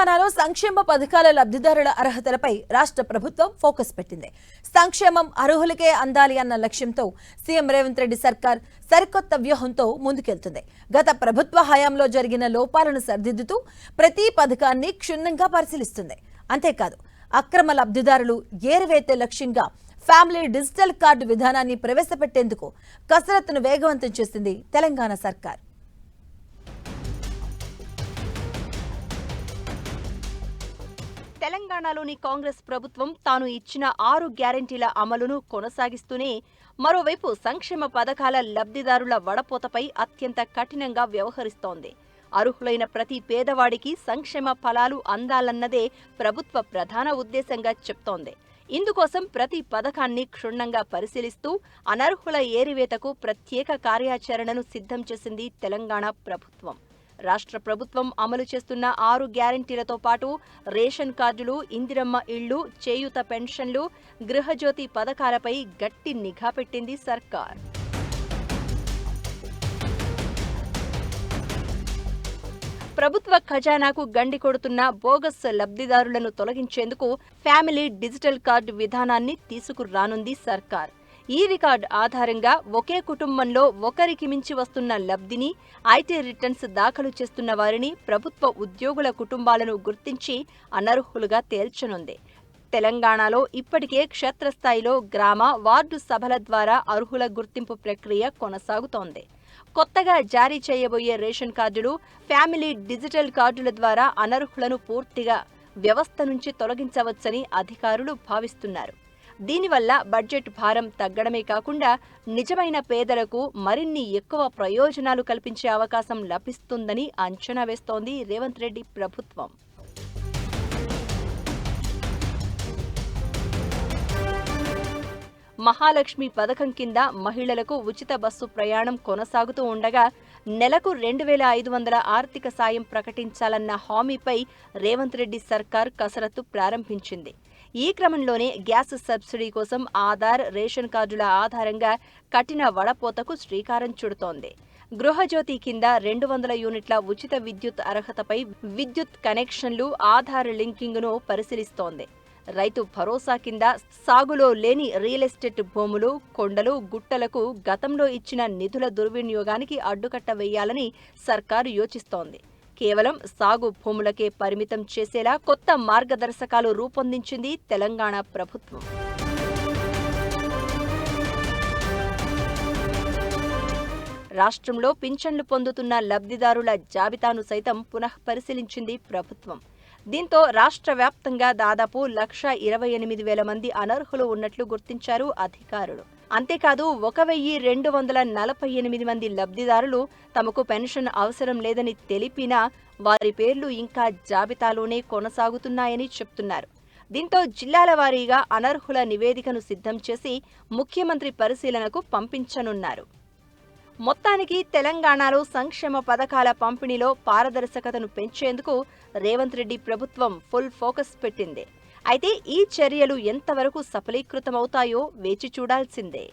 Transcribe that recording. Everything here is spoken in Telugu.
తెలంగాణలో సంక్షేమ పథకాల లబ్ధిదారుల అర్హతలపై రాష్ట్ర ప్రభుత్వం ఫోకస్ పెట్టింది. సంక్షేమం అర్హులకే అందాలి అన్న లక్ష్యంతో సీఎం రేవంత్ రెడ్డి సర్కార్ సరికొత్త వ్యూహంతో ముందుకెళ్తుంది. గత ప్రభుత్వ హయాంలో జరిగిన లోపాలను సరిదిద్దుతూ ప్రతి పథకాన్ని క్షుణ్ణంగా పరిశీలిస్తుంది. అంతేకాదు అక్రమ లబ్ధిదారులు ఏరివేతే లక్ష్యంగా ఫ్యామిలీ డిజిటల్ కార్డు విధానాన్ని ప్రవేశపెట్టేందుకు కసరత్తును వేగవంతం చేసింది తెలంగాణ సర్కార్. తెలంగాణలోని కాంగ్రెస్ ప్రభుత్వం తాను ఇచ్చిన 6 గ్యారెంటీల అమలును కొనసాగిస్తూనే మరోవైపు సంక్షేమ పథకాల లబ్ధిదారుల వడపోతపై అత్యంత కఠినంగా వ్యవహరిస్తోంది. అర్హులైన ప్రతి పేదవాడికి సంక్షేమ ఫలాలు అందాలన్నదే ప్రభుత్వ ప్రధాన ఉద్దేశంగా చెప్తోంది. ఇందుకోసం ప్రతి పథకాన్ని క్షుణ్ణంగా పరిశీలిస్తూ అనర్హుల ఏరివేతకు ప్రత్యేక కార్యాచరణను సిద్ధం చేసింది తెలంగాణ ప్రభుత్వం. రాష్ట్ర ప్రభుత్వం అమలు చేస్తున్న 6 గ్యారెంటీలతో పాటు రేషన్ కార్డులు, ఇందిరమ్మ ఇళ్లు, చేయూత పెన్షన్లు, గృహజ్యోతి పథకాలపై గట్టి నిఘా పెట్టింది సర్కార్. ప్రభుత్వ ఖజానాకు గండి కొడుతున్న బోగస్ లబ్ధిదారులను తొలగించేందుకు ఫ్యామిలీ డిజిటల్ కార్డు విధానాన్ని తీసుకురానుంది సర్కార్. ఈ రికార్డు ఆధారంగా ఒకే కుటుంబంలో ఒకరికి మించి వస్తున్న లబ్ధిని, ఐటీ రిటర్న్స్ దాఖలు చేస్తున్న వారిని, ప్రభుత్వ ఉద్యోగుల కుటుంబాలను గుర్తించి అనర్హులుగా తేల్చనుంది. తెలంగాణలో ఇప్పటికే క్షేత్రస్థాయిలో గ్రామ, వార్డు సభల ద్వారా అర్హుల గుర్తింపు ప్రక్రియ కొనసాగుతోంది. కొత్తగా జారీ చేయబోయే రేషన్ కార్డులు, ఫ్యామిలీ డిజిటల్ కార్డుల ద్వారా అనర్హులను పూర్తిగా వ్యవస్థ నుంచి తొలగించవచ్చని అధికారులు భావిస్తున్నారు. దీనివల్ల బడ్జెట్ భారం తగ్గడమే కాకుండా నిజమైన పేదలకు మరిన్ని ఎక్కువ ప్రయోజనాలు కల్పించే అవకాశం లభిస్తుందని అంచనా వేస్తోంది రేవంత్ రెడ్డి ప్రభుత్వం. మహాలక్ష్మి పథకం కింద మహిళలకు ఉచిత బస్సు ప్రయాణం కొనసాగుతూ ఉండగా నెలకు 2,500 ఆర్థిక సాయం ప్రకటించాలన్న హామీపై రేవంత్ రెడ్డి సర్కార్ కసరత్తు ప్రారంభించింది. ఈ క్రమంలోనే గ్యాస్ సబ్సిడీ కోసం ఆధార్, రేషన్ కార్డుల ఆధారంగా కఠిన వడపోతకు శ్రీకారం చుడుతోంది. గృహజ్యోతి కింద 200 యూనిట్ల ఉచిత విద్యుత్ అర్హతపై విద్యుత్ కనెక్షన్లు, ఆధార్ లింకింగ్ను పరిశీలిస్తోంది. రైతు భరోసా కింద సాగులో లేని రియల్ ఎస్టేట్ భూములు, కొండలు, గుట్టలకు గతంలో ఇచ్చిన నిధుల దుర్వినియోగానికి అడ్డుకట్ట వేయాలని సర్కారు యోచిస్తోంది. కేవలం సాగు భూములకే పరిమితం చేసేలా కొత్త మార్గదర్శకాలు రూపొందించింది తెలంగాణ ప్రభుత్వం. రాష్ట్రంలో పింఛన్లు పొందుతున్న లబ్ధిదారుల జాబితాను సైతం పునఃపరిశీలించింది ప్రభుత్వం. దీంతో రాష్ట్ర వ్యాప్తంగా దాదాపు 1,28,000 మంది అనర్హులు ఉన్నట్లు గుర్తించారు అధికారులు. అంతేకాదు 1,248 మంది లబ్ధిదారులు తమకు పెన్షన్ అవసరం లేదని తెలిపినా వారి పేర్లు ఇంకా జాబితాలోనే కొనసాగుతున్నాయని చెప్తున్నారు. దీంతో జిల్లాల వారీగా అనర్హుల నివేదికను సిద్ధం చేసి ముఖ్యమంత్రి పరిశీలనకు పంపించనున్నారు. మొత్తానికి తెలంగాణలో సంక్షేమ పథకాల పంపిణీలో పారదర్శకతను పెంచేందుకు రేవంత్ రెడ్డి ప్రభుత్వం ఫుల్ ఫోకస్ పెట్టింది. అయితే ఈ చర్యలు ఎంతవరకు సఫలీకృతమవుతాయో వేచి చూడాల్సిందే.